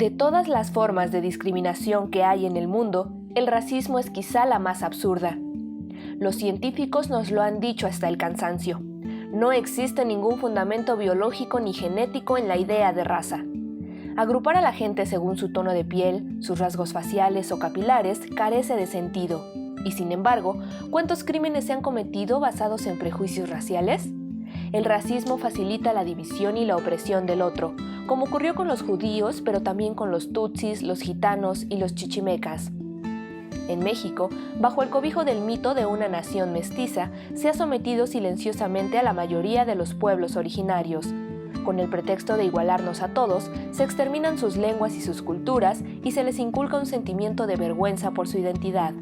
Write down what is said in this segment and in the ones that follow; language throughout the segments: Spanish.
De todas las formas de discriminación que hay en el mundo, el racismo es quizá la más absurda. Los científicos nos lo han dicho hasta el cansancio. No existe ningún fundamento biológico ni genético en la idea de raza. Agrupar a la gente según su tono de piel, sus rasgos faciales o capilares carece de sentido. Y sin embargo, ¿cuántos crímenes se han cometido basados en prejuicios raciales? El racismo facilita la división y la opresión del otro, como ocurrió con los judíos, pero también con los tutsis, los gitanos y los chichimecas. En México, bajo el cobijo del mito de una nación mestiza, se ha sometido silenciosamente a la mayoría de los pueblos originarios. Con el pretexto de igualarnos a todos, se exterminan sus lenguas y sus culturas y se les inculca un sentimiento de vergüenza por su identidad.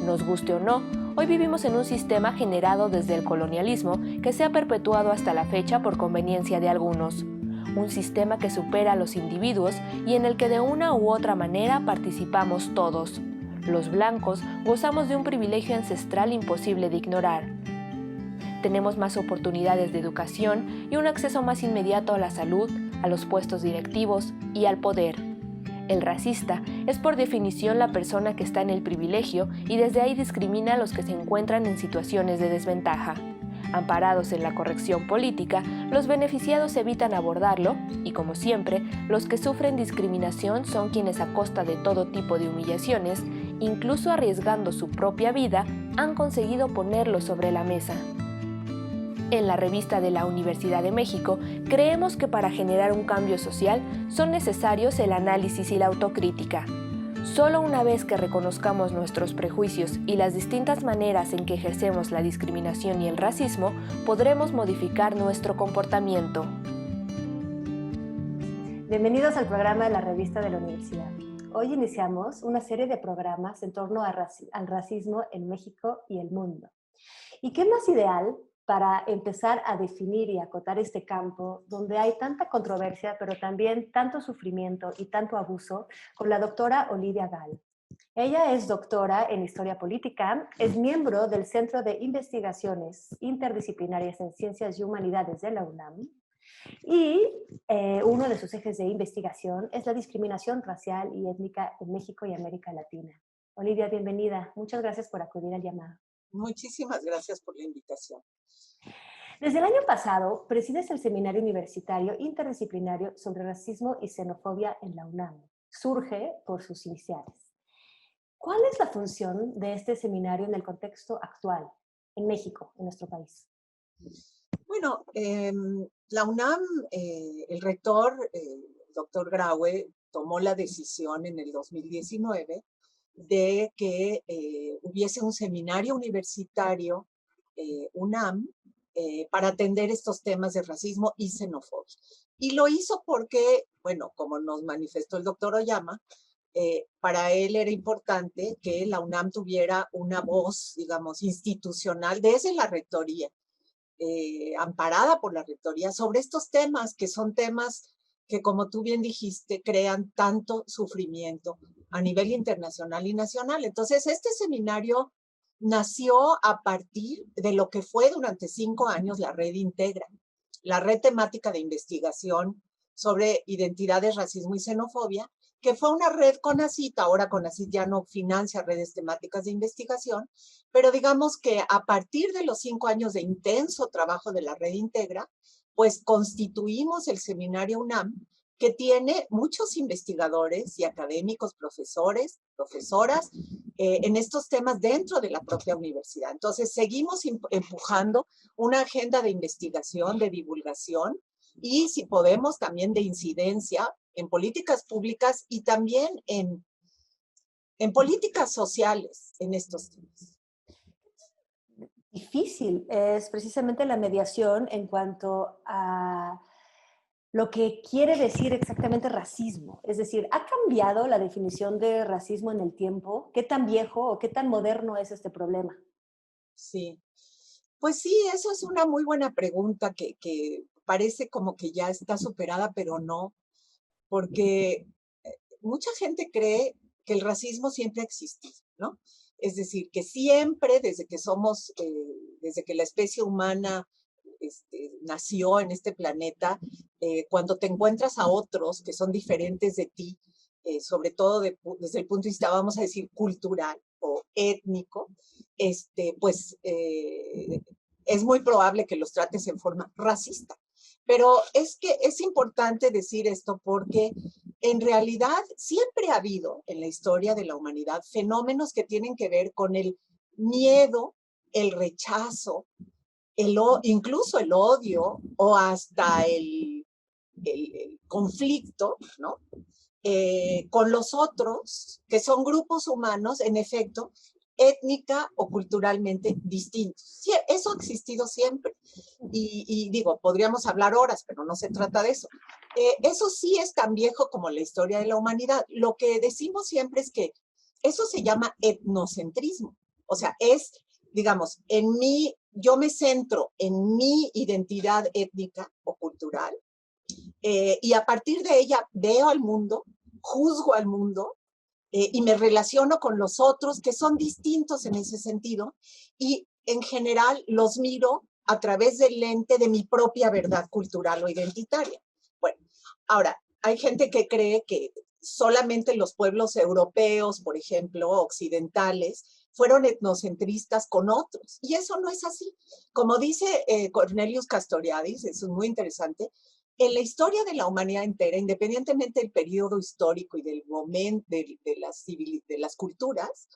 Nos guste o no, hoy vivimos en un sistema generado desde el colonialismo que se ha perpetuado hasta la fecha por conveniencia de algunos. Un sistema que supera a los individuos y en el que de una u otra manera participamos todos. Los blancos gozamos de un privilegio ancestral imposible de ignorar. Tenemos más oportunidades de educación y un acceso más inmediato a la salud, a los puestos directivos y al poder. El racista es por definición la persona que está en el privilegio y desde ahí discrimina a los que se encuentran en situaciones de desventaja. Amparados en la corrección política, los beneficiados evitan abordarlo y, como siempre, los que sufren discriminación son quienes a costa de todo tipo de humillaciones, incluso arriesgando su propia vida, han conseguido ponerlo sobre la mesa. En la revista de la Universidad de México, creemos que para generar un cambio social son necesarios el análisis y la autocrítica. Solo una vez que reconozcamos nuestros prejuicios y las distintas maneras en que ejercemos la discriminación y el racismo, podremos modificar nuestro comportamiento. Bienvenidos al programa de la revista de la Universidad. Hoy iniciamos una serie de programas en torno al racismo en México y el mundo. ¿Y qué más ideal para empezar a definir y acotar este campo donde hay tanta controversia, pero también tanto sufrimiento y tanto abuso, con la doctora Olivia Gall? Ella es doctora en Historia Política, es miembro del Centro de Investigaciones Interdisciplinarias en Ciencias y Humanidades de la UNAM y uno de sus ejes de investigación es la discriminación racial y étnica en México y América Latina. Olivia, bienvenida. Muchas gracias por acudir al llamado. Muchísimas gracias por la invitación. Desde el año pasado, presides el Seminario Universitario Interdisciplinario sobre Racismo y Xenofobia en la UNAM. Surge por sus iniciales. ¿Cuál es la función de este seminario en el contexto actual, en México, en nuestro país? Bueno, la UNAM, el rector, el doctor Graue, tomó la decisión en el 2019 de que hubiese un seminario universitario UNAM para atender estos temas de racismo y xenofobia. Y lo hizo porque, bueno, como nos manifestó el doctor Oyama, para él era importante que la UNAM tuviera una voz, digamos, institucional desde la rectoría, amparada por la rectoría, sobre estos temas que son temas que, como tú bien dijiste, crean tanto sufrimiento a nivel internacional y nacional. Entonces, este seminario nació a partir de lo que fue durante 5 años la Red Integra, la red temática de investigación sobre identidades, racismo y xenofobia, que fue una red CONACYT. Ahora CONACYT ya no financia redes temáticas de investigación, pero digamos que a partir de los 5 años de intenso trabajo de la Red Integra, pues constituimos el Seminario UNAM, que tiene muchos investigadores y académicos, profesores, profesoras, en estos temas dentro de la propia universidad. Entonces, seguimos empujando una agenda de investigación, de divulgación, y si podemos también de incidencia en políticas públicas y también en políticas sociales en estos temas. Difícil es precisamente la mediación en cuanto a lo que quiere decir exactamente racismo. Es decir, ¿ha cambiado la definición de racismo en el tiempo? ¿Qué tan viejo o qué tan moderno es este problema? Sí, pues sí, eso es una muy buena pregunta que parece como que ya está superada, pero no, porque mucha gente cree que el racismo siempre ha existido, ¿no? Es decir, que siempre, desde que la especie humana nació en este planeta, cuando te encuentras a otros que son diferentes de ti, sobre todo desde el punto de vista, vamos a decir, cultural o étnico, pues es muy probable que los trates en forma racista. Pero es que es importante decir esto porque en realidad siempre ha habido en la historia de la humanidad fenómenos que tienen que ver con el miedo, el rechazo, incluso el odio o hasta el conflicto, ¿no? Con los otros, que son grupos humanos, en efecto, étnica o culturalmente distintos. Sí, eso ha existido siempre. Y digo, podríamos hablar horas, pero no se trata de eso. Eso sí es tan viejo como la historia de la humanidad. Lo que decimos siempre es que eso se llama etnocentrismo. O sea, es, digamos, yo me centro en mi identidad étnica o cultural, y a partir de ella veo al mundo, juzgo al mundo, y me relaciono con los otros que son distintos en ese sentido, y en general los miro a través del lente de mi propia verdad cultural o identitaria. Bueno, ahora, hay gente que cree que solamente los pueblos europeos, por ejemplo, occidentales, fueron etnocentristas con otros, y eso no es así. Como dice Cornelius Castoriadis, eso es muy interesante, en la historia de la humanidad entera, independientemente del periodo histórico y del momento de las culturas,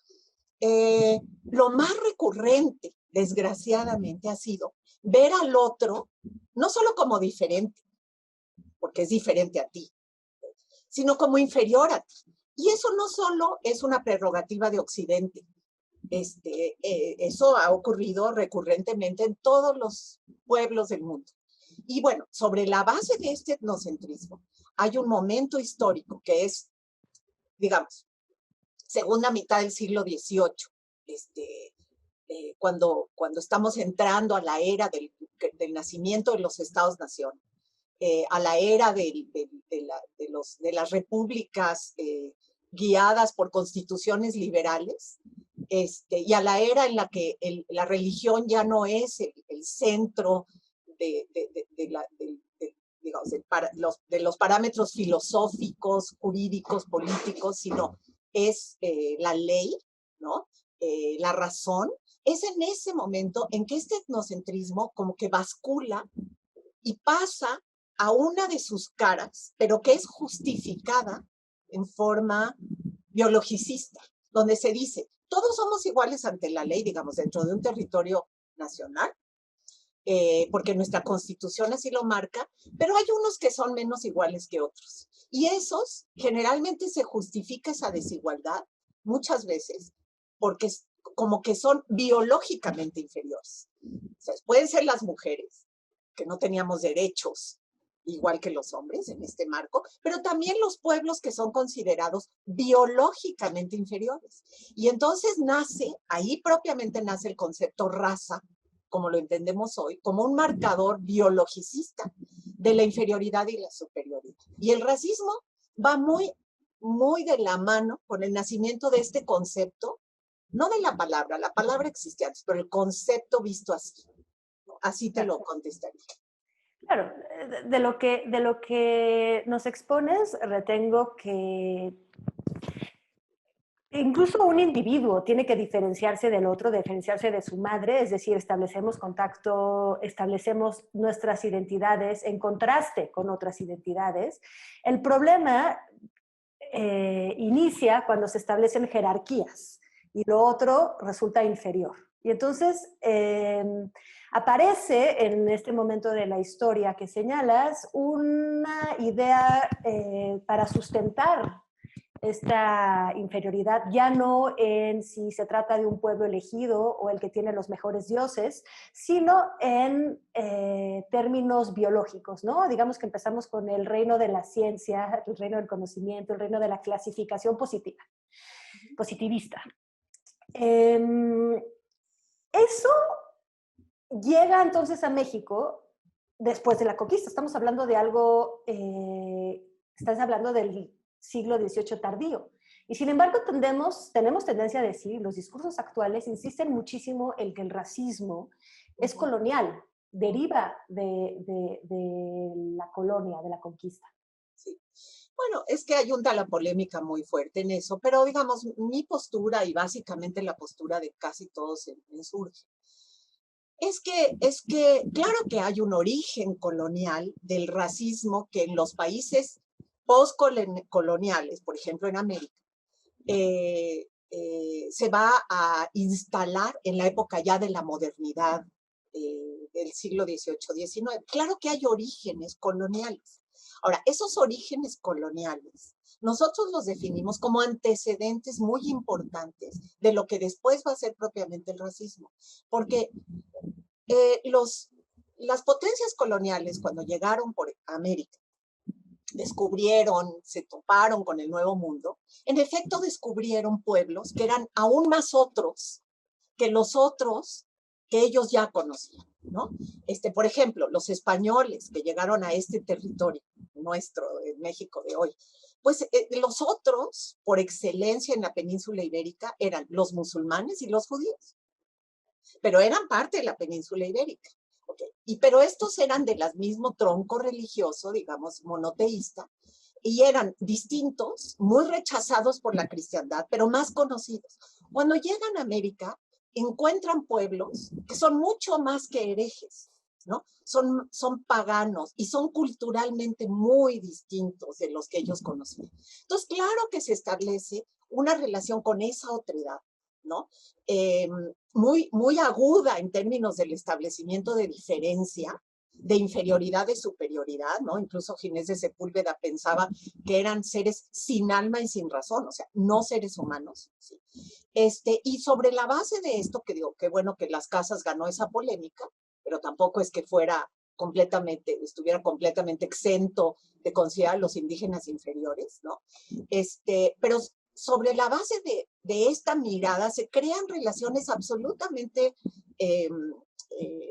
lo más recurrente, desgraciadamente, ha sido ver al otro no solo como diferente, porque es diferente a ti, sino como inferior a ti. Y eso no solo es una prerrogativa de Occidente. Eso ha ocurrido recurrentemente en todos los pueblos del mundo. Y bueno, sobre la base de este etnocentrismo, hay un momento histórico que es, digamos, segunda mitad del siglo XVIII, cuando estamos entrando a la era del nacimiento de los Estados-nación, a la era de las repúblicas guiadas por constituciones liberales, y a la era en la que la religión ya no es el centro digamos, de los parámetros filosóficos, jurídicos, políticos, sino es la ley, ¿no? La razón. Es en ese momento en que este etnocentrismo como que bascula y pasa a una de sus caras, pero que es justificada en forma biologicista, donde se dice, todos somos iguales ante la ley, digamos, dentro de un territorio nacional, porque nuestra constitución así lo marca, pero hay unos que son menos iguales que otros. Y esos, generalmente se justifica esa desigualdad, muchas veces, porque como que son biológicamente inferiores. O sea, pueden ser las mujeres, que no teníamos derechos igual que los hombres en este marco, pero también los pueblos que son considerados biológicamente inferiores. Y entonces ahí propiamente nace el concepto raza, como lo entendemos hoy, como un marcador biologicista de la inferioridad y la superioridad. Y el racismo va muy, muy de la mano con el nacimiento de este concepto, no de la palabra existía antes, pero el concepto visto así. Así te lo contestaría. Claro, de lo que nos expones, retengo que incluso un individuo tiene que diferenciarse del otro, diferenciarse de su madre, es decir, establecemos contacto, establecemos nuestras identidades en contraste con otras identidades. El problema inicia cuando se establecen jerarquías y lo otro resulta inferior. Y entonces aparece en este momento de la historia que señalas una idea para sustentar esta inferioridad, ya no en si se trata de un pueblo elegido o el que tiene los mejores dioses, sino en términos biológicos, ¿no? Digamos que empezamos con el reino de la ciencia, el reino del conocimiento, el reino de la clasificación positivista. Eso llega entonces a México después de la conquista. Estamos hablando de algo, estás hablando del siglo XVIII tardío. Y sin embargo tenemos tendencia a decir, los discursos actuales insisten muchísimo en que el racismo es colonial, deriva de la colonia, de la conquista. Sí. Bueno, es que hay una polémica muy fuerte en eso, pero digamos, mi postura y básicamente la postura de casi todos en Surge, claro que hay un origen colonial del racismo que en los países postcoloniales, por ejemplo en América, se va a instalar en la época ya de la modernidad del siglo XVIII, XIX. Claro que hay orígenes coloniales. Ahora, esos orígenes coloniales, nosotros los definimos como antecedentes muy importantes de lo que después va a ser propiamente el racismo. Porque las potencias coloniales, cuando llegaron por América, descubrieron, se toparon con el Nuevo Mundo, en efecto descubrieron pueblos que eran aún más otros que los otros que ellos ya conocían, ¿no? Por ejemplo, los españoles que llegaron a este territorio nuestro, en México de hoy, pues los otros, por excelencia en la península ibérica, eran los musulmanes y los judíos, pero eran parte de la península ibérica. Okay. Pero estos eran del mismo tronco religioso, digamos, monoteísta, y eran distintos, muy rechazados por la cristiandad, pero más conocidos. Cuando llegan a América, encuentran pueblos que son mucho más que herejes, ¿no? Son paganos y son culturalmente muy distintos de los que ellos conocían. Entonces, claro que se establece una relación con esa otredad, ¿no? Muy aguda en términos del establecimiento de diferencia, de inferioridad, de superioridad, ¿no? Incluso Ginés de Sepúlveda pensaba que eran seres sin alma y sin razón, o sea, no seres humanos, ¿sí? Y sobre la base de esto, que digo, qué bueno que Las Casas ganó esa polémica, pero tampoco es que estuviera completamente exento de considerar a los indígenas inferiores, ¿no? Pero sobre la base de esta mirada se crean relaciones absolutamente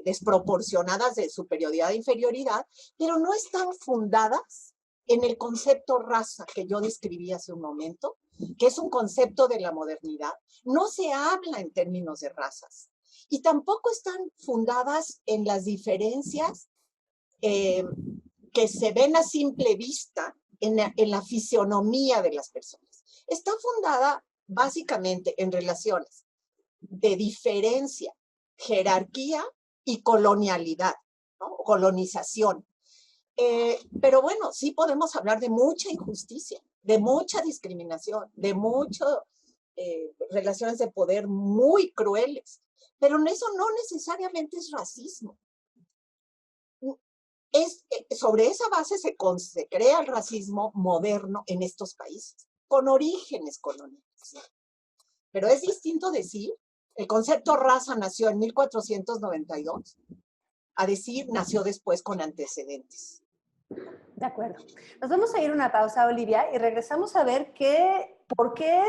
desproporcionadas de superioridad e inferioridad, pero no están fundadas en el concepto raza que yo describí hace un momento, que es un concepto de la modernidad. No se habla en términos de razas y tampoco están fundadas en las diferencias que se ven a simple vista en la fisionomía de las personas. Está fundada básicamente en relaciones de diferencia, jerarquía y colonialidad, ¿no? Colonización. Pero bueno, sí podemos hablar de mucha injusticia, de mucha discriminación, de muchas relaciones de poder muy crueles, pero eso no necesariamente es racismo. Sobre esa base se crea el racismo moderno en estos países, con orígenes coloniales. Pero es distinto decir, el concepto raza nació en 1492, a decir, nació después con antecedentes. De acuerdo. Nos vamos a ir a una pausa, Olivia, y regresamos a ver por qué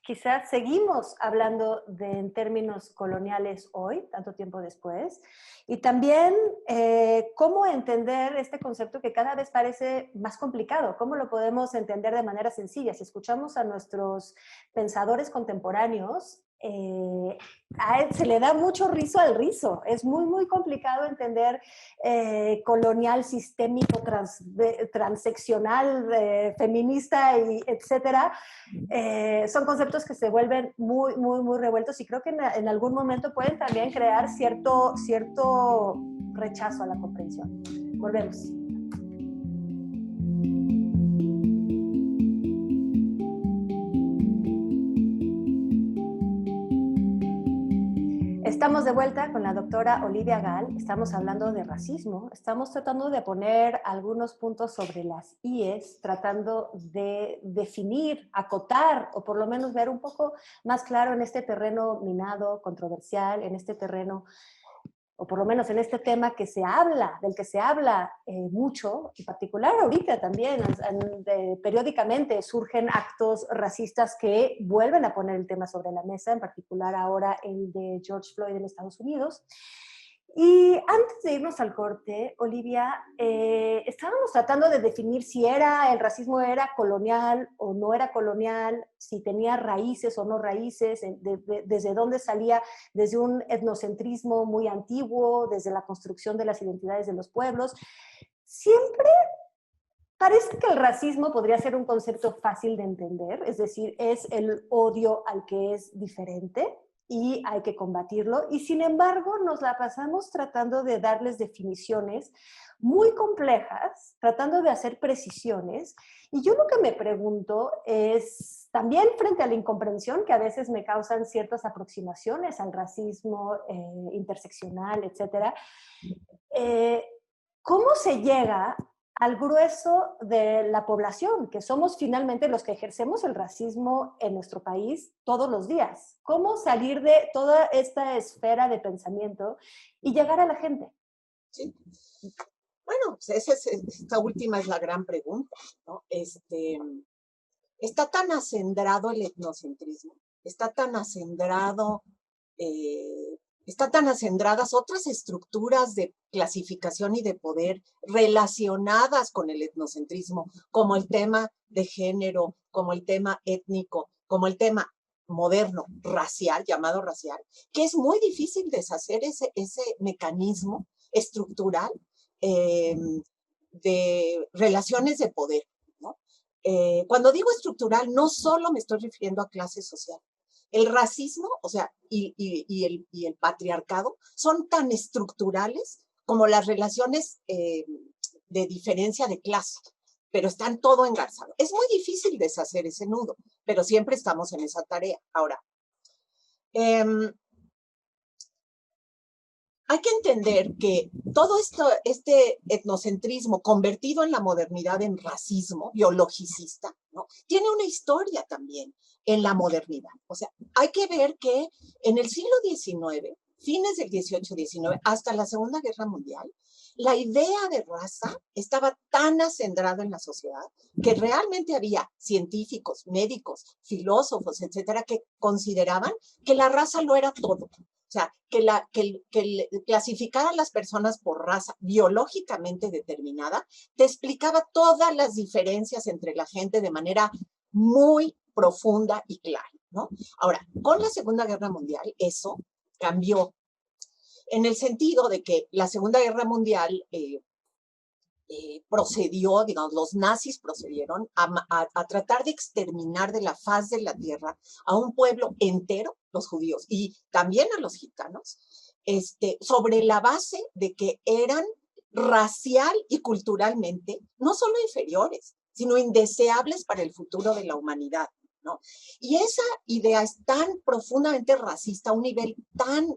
quizás seguimos hablando en términos coloniales hoy, tanto tiempo después, y también cómo entender este concepto que cada vez parece más complicado, cómo lo podemos entender de manera sencilla. Si escuchamos a nuestros pensadores contemporáneos, a él se le da mucho rizo al rizo. Es muy, muy complicado entender colonial, sistémico, transeccional, feminista, etcétera. Son conceptos que se vuelven muy, muy, muy revueltos y creo que en algún momento pueden también crear cierto rechazo a la comprensión. Volvemos. Estamos de vuelta con la doctora Olivia Gall. Estamos hablando de racismo. Estamos tratando de poner algunos puntos sobre las IES, tratando de definir, acotar o por lo menos ver un poco más claro en este terreno minado, controversial, en este terreno, o por lo menos en este tema del que se habla mucho, en particular ahorita también, periódicamente surgen actos racistas que vuelven a poner el tema sobre la mesa, en particular ahora el de George Floyd en Estados Unidos. Y antes de irnos al corte, Olivia, estábamos tratando de definir si el racismo era colonial o no era colonial, si tenía raíces o no raíces, desde dónde salía, desde un etnocentrismo muy antiguo, desde la construcción de las identidades de los pueblos. Siempre parece que el racismo podría ser un concepto fácil de entender, es decir, es el odio al que es diferente y hay que combatirlo. Y sin embargo, nos la pasamos tratando de darles definiciones muy complejas, tratando de hacer precisiones. Y yo lo que me pregunto es, también frente a la incomprensión que a veces me causan ciertas aproximaciones al racismo interseccional, etcétera, eh, ¿cómo se llega al grueso de la población, que somos finalmente los que ejercemos el racismo en nuestro país todos los días? ¿Cómo salir de toda esta esfera de pensamiento y llegar a la gente? Sí. Bueno, pues esta última es la gran pregunta, ¿no? Está tan acendrado el etnocentrismo, están tan acendradas otras estructuras de clasificación y de poder relacionadas con el etnocentrismo, como el tema de género, como el tema étnico, como el tema moderno, racial, llamado racial, que es muy difícil deshacer ese mecanismo estructural eh, de relaciones de poder, ¿no? Cuando digo estructural, no solo me estoy refiriendo a clase social. El racismo, o sea, y el patriarcado son tan estructurales como las relaciones de diferencia de clase, pero están todo engarzado. Es muy difícil deshacer ese nudo, pero siempre estamos en esa tarea. Ahora, hay que entender que todo este etnocentrismo convertido en la modernidad en racismo biologicista, ¿no? Tiene una historia también en la modernidad. O sea, hay que ver que en el siglo XIX, fines del XVIII-XIX, hasta la Segunda Guerra Mundial, la idea de raza estaba tan acendrada en la sociedad que realmente había científicos, médicos, filósofos, etcétera, que consideraban que la raza lo era todo. O sea, que clasificar a las personas por raza biológicamente determinada te explicaba todas las diferencias entre la gente de manera muy profunda y clara, ¿no? Ahora, con la Segunda Guerra Mundial, eso cambió en el sentido de que la Segunda Guerra Mundial procedió, digamos, los nazis procedieron a tratar de exterminar de la faz de la tierra a un pueblo entero, los judíos, y también a los gitanos, sobre la base de que eran racial y culturalmente no solo inferiores, sino indeseables para el futuro de la humanidad, ¿no? Y esa idea es tan profundamente racista, a un nivel tan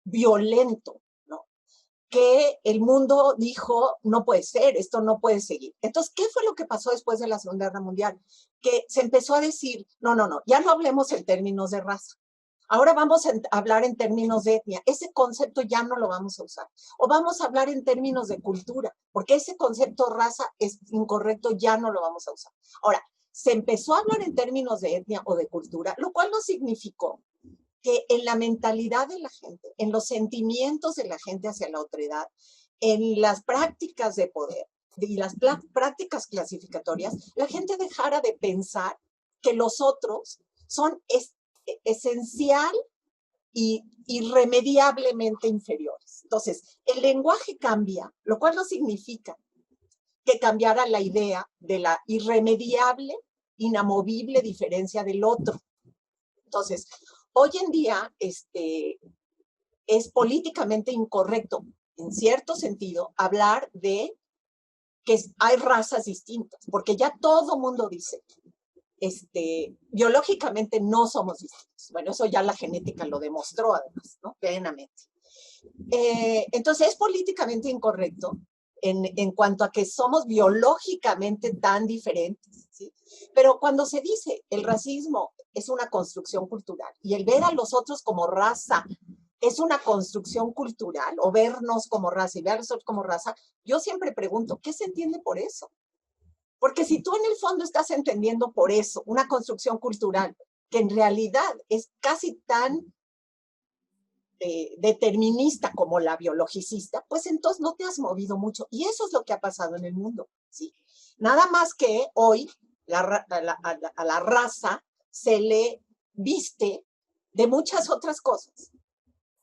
violento, que el mundo dijo, no puede ser, esto no puede seguir. Entonces, ¿qué fue lo que pasó después de la Segunda Guerra Mundial? Que se empezó a decir, no, ya no hablemos en términos de raza. Ahora vamos a hablar en términos de etnia. Ese concepto ya no lo vamos a usar. O vamos a hablar en términos de cultura, porque ese concepto raza es incorrecto, ya no lo vamos a usar. Ahora, se empezó a hablar en términos de etnia o de cultura, lo cual no significó que en la mentalidad de la gente, en los sentimientos de la gente hacia la otredad, en las prácticas de poder y las prácticas clasificatorias, la gente dejara de pensar que los otros son esencial y irremediablemente inferiores. Entonces, el lenguaje cambia, lo cual no significa que cambiara la idea de la irremediable, inamovible diferencia del otro. Entonces, hoy en día es políticamente incorrecto, en cierto sentido, hablar de que hay razas distintas, porque ya todo mundo dice, biológicamente no somos distintos. Bueno, eso ya la genética lo demostró además, ¿no? Plenamente. Entonces es políticamente incorrecto en cuanto a que somos biológicamente tan diferentes, ¿sí? Pero cuando se dice el racismo es una construcción cultural y el ver a los otros como raza es una construcción cultural, o vernos como raza y ver a los otros como raza, yo siempre pregunto, ¿qué se entiende por eso? Porque si tú en el fondo estás entendiendo por eso una construcción cultural que en realidad es casi tan determinista como la biologicista, pues entonces no te has movido mucho. Y eso es lo que ha pasado en el mundo, ¿sí? Nada más que hoy a la raza se le viste de muchas otras cosas.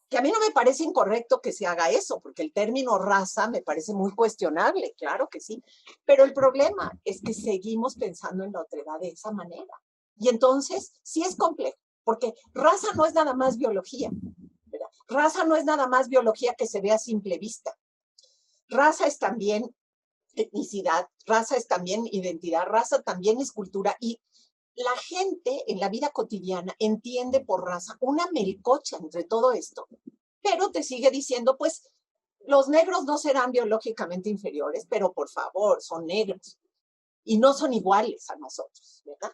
Que a mí no me parece incorrecto que se haga eso, porque el término raza me parece muy cuestionable, claro que sí. Pero el problema es que seguimos pensando en la otredad de esa manera. Y entonces sí es complejo, porque raza no es nada más biología, ¿verdad? Raza no es nada más biología que se ve a simple vista. Raza es también etnicidad, raza es también identidad, raza también es cultura. Y la gente en la vida cotidiana entiende por raza una melcocha entre todo esto, pero te sigue diciendo, pues, los negros no serán biológicamente inferiores, pero por favor, son negros y no son iguales a nosotros, ¿verdad?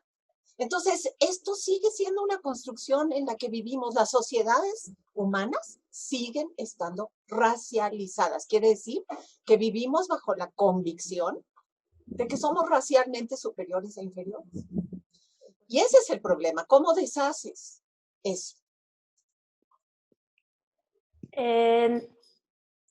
Entonces, esto sigue siendo una construcción en la que vivimos. Las sociedades humanas siguen estando racializadas. Quiere decir que vivimos bajo la convicción de que somos racialmente superiores e inferiores. Y ese es el problema. ¿Cómo deshaces eso?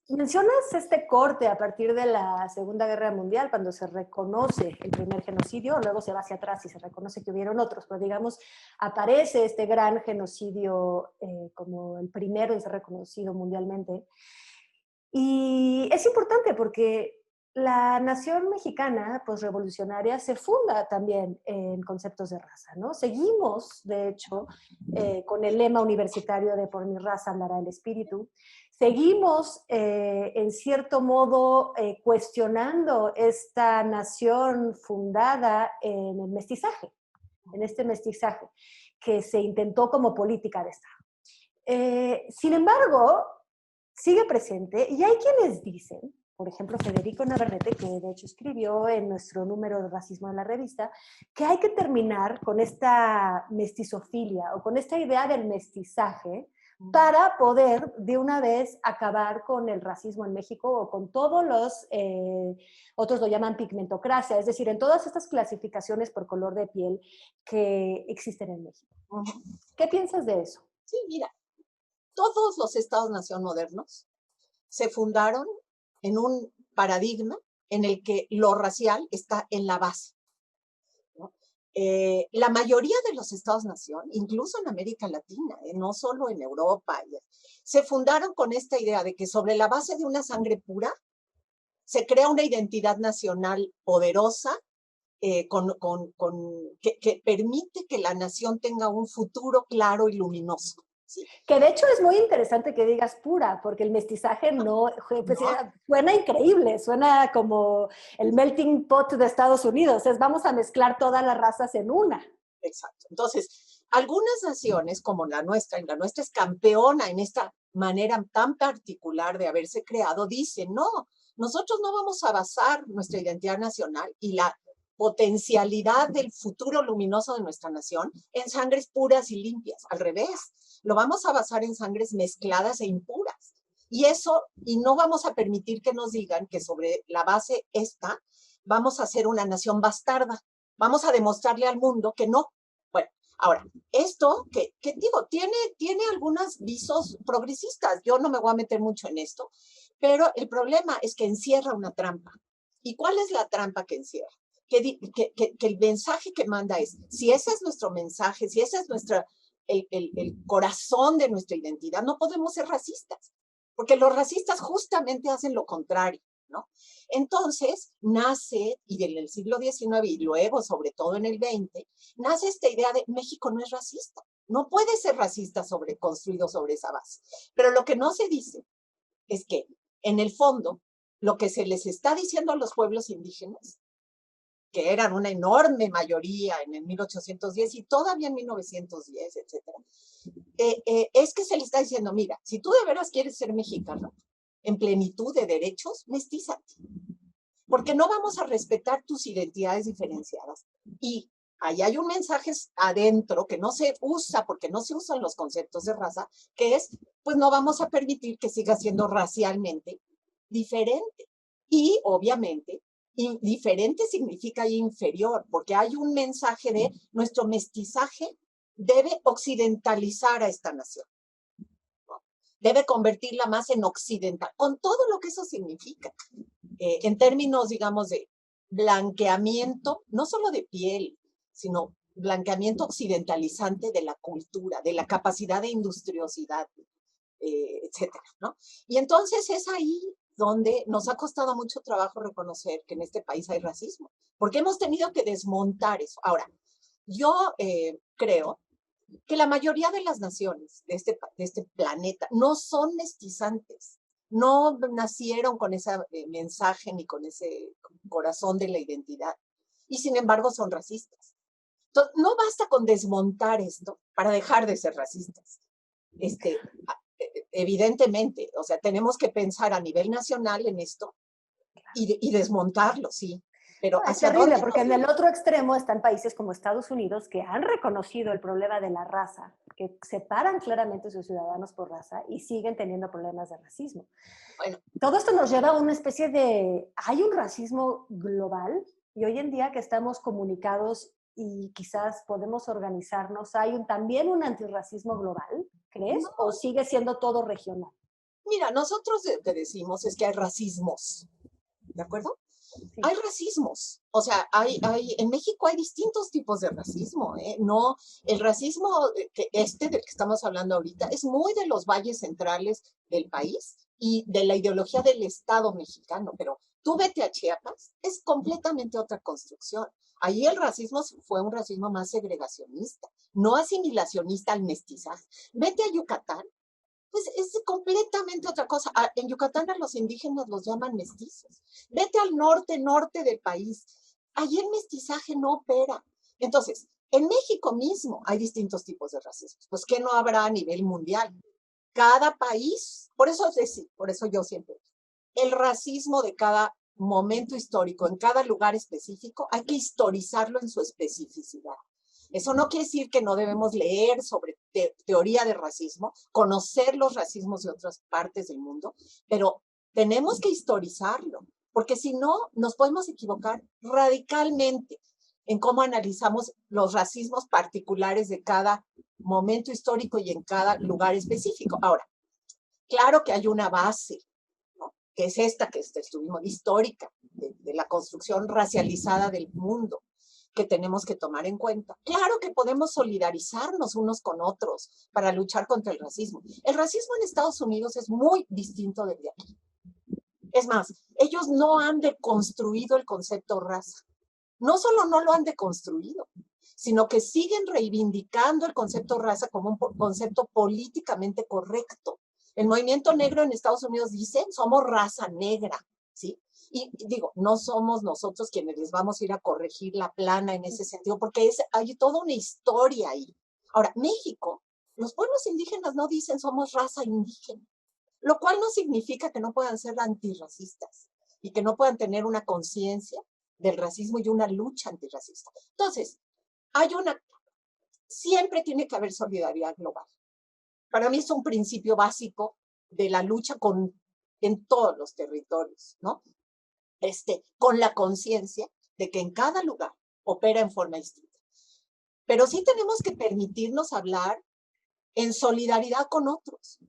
Mencionas este corte a partir de la Segunda Guerra Mundial, cuando se reconoce el primer genocidio, luego se va hacia atrás y se reconoce que hubieron otros, pero digamos, aparece este gran genocidio como el primero en ser reconocido mundialmente. Y es importante porque la nación mexicana posrevolucionaria se funda también en conceptos de raza, ¿no? Seguimos, de hecho, con el lema universitario de por mi raza hablará el espíritu. Seguimos, en cierto modo, cuestionando esta nación fundada en el mestizaje, en este mestizaje que se intentó como política de Estado. Sin embargo, sigue presente y hay quienes dicen, por ejemplo, Federico Navarrete, que de hecho escribió en nuestro número de Racismo de la revista, que hay que terminar con esta mestizofilia o con esta idea del mestizaje para poder de una vez acabar con el racismo en México o con todos los, otros lo llaman pigmentocracia, es decir, en todas estas clasificaciones por color de piel que existen en México. ¿Qué piensas de eso? Sí, mira, todos los estados-nación modernos se fundaron en un paradigma en el que lo racial está en la base, ¿no? La mayoría de los estados-nación, incluso en América Latina, no solo en Europa, se fundaron con esta idea de que sobre la base de una sangre pura se crea una identidad nacional poderosa que permite que la nación tenga un futuro claro y luminoso. Sí. Que de hecho es muy interesante que digas pura, porque el mestizaje no, pues, no, suena increíble, suena como el melting pot de Estados Unidos, es vamos a mezclar todas las razas en una. Exacto. Entonces, algunas naciones como la nuestra es campeona en esta manera tan particular de haberse creado, dicen, no, nosotros no vamos a basar nuestra identidad nacional y la potencialidad del futuro luminoso de nuestra nación en sangres puras y limpias, al revés, lo vamos a basar en sangres mezcladas e impuras. Y eso, y no vamos a permitir que nos digan que sobre la base esta vamos a ser una nación bastarda. Vamos a demostrarle al mundo que no. Bueno, ahora, esto que digo, tiene algunos visos progresistas. Yo no me voy a meter mucho en esto, pero el problema es que encierra una trampa. ¿Y cuál es la trampa que encierra? Que el mensaje que manda es, si ese es nuestro mensaje, si ese es el corazón de nuestra identidad, no podemos ser racistas, porque los racistas justamente hacen lo contrario, ¿no? Entonces nace, y en el siglo XIX y luego sobre todo en el XX, nace esta idea de México no es racista, no puede ser racista construido sobre esa base. Pero lo que no se dice es que en el fondo lo que se les está diciendo a los pueblos indígenas, que eran una enorme mayoría en el 1810 y todavía en 1910, etcétera, es que se les está diciendo, mira, si tú de veras quieres ser mexicano, en plenitud de derechos, mestízate. Porque no vamos a respetar tus identidades diferenciadas. Y ahí hay un mensaje adentro que no se usa, porque no se usan los conceptos de raza, que es, pues no vamos a permitir que siga siendo racialmente diferente. Y obviamente, diferente significa inferior, porque hay un mensaje de nuestro mestizaje debe occidentalizar a esta nación. debe convertirla más en occidental, con todo lo que eso significa, en términos, digamos, de blanqueamiento, no solo de piel, sino blanqueamiento occidentalizante de la cultura, de la capacidad de industriosidad, etcétera, ¿no? Y entonces es ahí donde nos ha costado mucho trabajo reconocer que en este país hay racismo, porque hemos tenido que desmontar eso. Ahora, yo creo que la mayoría de las naciones de este planeta no son mestizantes, no nacieron con ese mensaje ni con ese corazón de la identidad, y sin embargo son racistas. Entonces, no basta con desmontar esto para dejar de ser racistas. Evidentemente, o sea, tenemos que pensar a nivel nacional en esto y desmontarlo, sí. Pero es terrible, porque en el otro extremo están países como Estados Unidos que han reconocido el problema de la raza, que separan claramente a sus ciudadanos por raza y siguen teniendo problemas de racismo. Bueno, todo esto nos lleva a una especie de... Hay un racismo global y hoy en día que estamos comunicados y quizás podemos organizarnos, ¿hay también un antirracismo global, crees? No. ¿O sigue siendo todo regional? Mira, nosotros lo que decimos es que hay racismos, ¿de acuerdo? Sí. Hay racismos, o sea, en México hay distintos tipos de racismo, ¿eh? No, el racismo del que estamos hablando ahorita es muy de los valles centrales del país y de la ideología del Estado mexicano, pero tú vete a Chiapas, es completamente otra construcción. Ahí el racismo fue un racismo más segregacionista, no asimilacionista al mestizaje. Vete a Yucatán, pues es completamente otra cosa. En Yucatán a los indígenas los llaman mestizos. Vete al norte del país. Allí el mestizaje no opera. Entonces, en México mismo hay distintos tipos de racismo. Pues, ¿qué no habrá a nivel mundial? Cada país, por eso yo siempre, el racismo de cada momento histórico, en cada lugar específico, hay que historizarlo en su especificidad. Eso no quiere decir que no debemos leer sobre teoría de racismo, conocer los racismos de otras partes del mundo, pero tenemos que historizarlo, porque si no, nos podemos equivocar radicalmente en cómo analizamos los racismos particulares de cada momento histórico y en cada lugar específico. Ahora, claro que hay una base, ¿no? Que es esta que estuvimos, histórica, de la construcción racializada del mundo, que tenemos que tomar en cuenta. Claro que podemos solidarizarnos unos con otros para luchar contra el racismo. El racismo en Estados Unidos es muy distinto del de aquí. Es más, ellos no han deconstruido el concepto raza. No solo no lo han deconstruido, sino que siguen reivindicando el concepto raza como un concepto políticamente correcto. El movimiento negro en Estados Unidos dice, somos raza negra, ¿sí? Y digo, no somos nosotros quienes les vamos a ir a corregir la plana en ese sentido, porque hay toda una historia ahí. Ahora, México, los pueblos indígenas no dicen somos raza indígena, lo cual no significa que no puedan ser antirracistas y que no puedan tener una conciencia del racismo y una lucha antirracista. Entonces, siempre tiene que haber solidaridad global. Para mí es un principio básico de la lucha en todos los territorios, ¿no? Con la conciencia de que en cada lugar opera en forma distinta. Pero sí tenemos que permitirnos hablar en solidaridad con otros.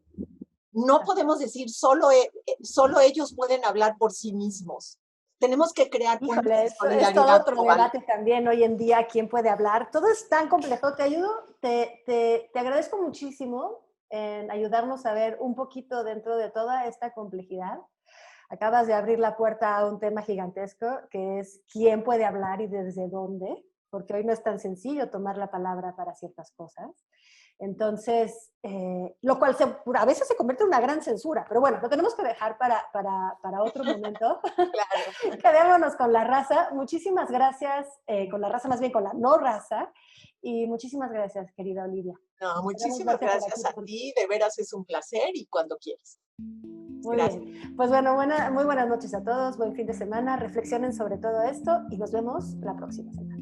No podemos decir solo ellos pueden hablar por sí mismos. Tenemos que crear puentes de solidaridad. Es todo otro global. Debate también hoy en día, quién puede hablar. Todo es tan complejo. Te agradezco muchísimo en ayudarnos a ver un poquito dentro de toda esta complejidad. Acabas de abrir la puerta a un tema gigantesco, que es quién puede hablar y desde dónde, porque hoy no es tan sencillo tomar la palabra para ciertas cosas. Entonces, lo cual a veces se convierte en una gran censura, pero bueno, lo tenemos que dejar para otro momento. Claro. Quedémonos con la raza. Muchísimas gracias, con la raza, más bien con la no raza, y muchísimas gracias, querida Olivia. No, muchísimas gracias a ti, de veras es un placer y cuando quieras. Muy gracias. Bien. Pues bueno, muy buenas noches a todos, buen fin de semana, reflexionen sobre todo esto y nos vemos la próxima semana.